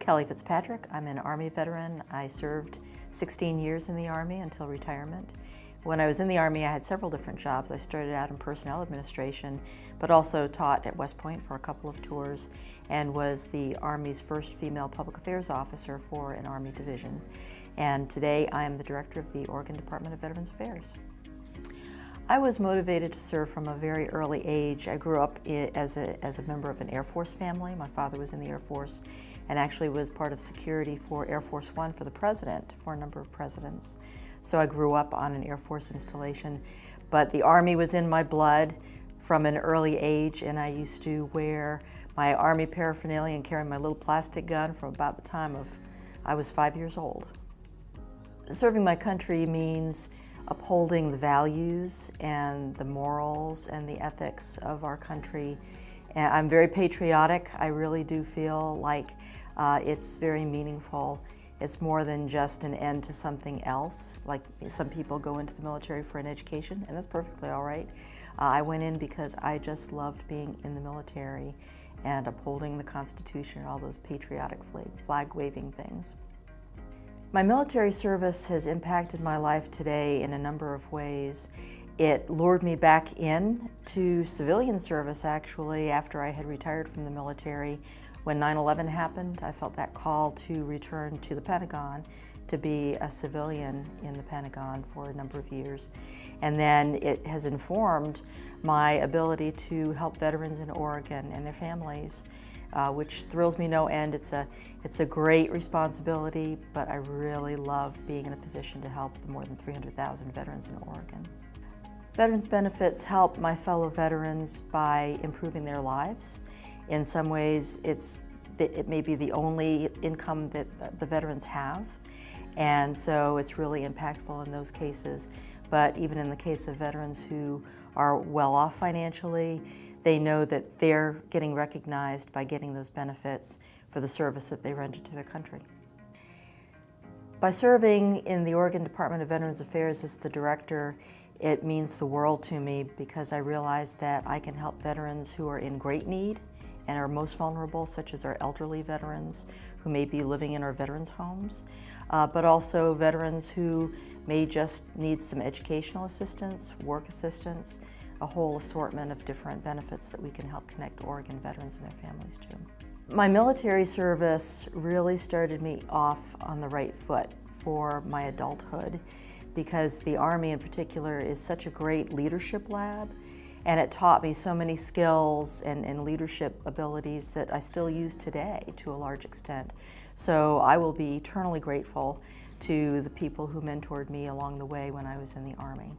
Kelly Fitzpatrick. I'm an Army veteran. I served 16 years in the Army until retirement. When I was in the Army, I had several different jobs. I started out in personnel administration, but also taught at West Point for a couple of tours and was the Army's first female public affairs officer for an Army division. And today I am the director of the Oregon Department of Veterans Affairs. I was motivated to serve from a very early age. I grew up as a member of an Air Force family. My father was in the Air Force and actually was part of security for Air Force One for the president, for a number of presidents. So I grew up on an Air Force installation, but the Army was in my blood from an early age, and I used to wear my Army paraphernalia and carry my little plastic gun from about the time I was 5 years old. Serving my country means upholding the values and the morals and the ethics of our country. And I'm very patriotic. I really do feel like it's very meaningful. It's more than just an end to something else. Like some people go into the military for an education, and that's perfectly all right. I went in because I just loved being in the military and upholding the Constitution and all those patriotic flag-waving things. My military service has impacted my life today in a number of ways. It lured me back in to civilian service, actually, after I had retired from the military. When 9/11 happened, I felt that call to return to the Pentagon, to be a civilian in the Pentagon for a number of years. And then it has informed my ability to help veterans in Oregon and their families, which thrills me no end. It's a great responsibility, but I really love being in a position to help the more than 300,000 veterans in Oregon. Veterans benefits help my fellow veterans by improving their lives. In some ways, it may be the only income that the veterans have, and so it's really impactful in those cases. But even in the case of veterans who are well off financially, they know that they're getting recognized by getting those benefits for the service that they rendered to their country. By serving in the Oregon Department of Veterans Affairs as the director, it means the world to me because I realize that I can help veterans who are in great need and are most vulnerable, such as our elderly veterans who may be living in our veterans' homes, but also veterans who may just need some educational assistance, work assistance, a whole assortment of different benefits that we can help connect Oregon veterans and their families to. My military service really started me off on the right foot for my adulthood because the Army in particular is such a great leadership lab, and it taught me so many skills and leadership abilities that I still use today to a large extent. So I will be eternally grateful to the people who mentored me along the way when I was in the Army.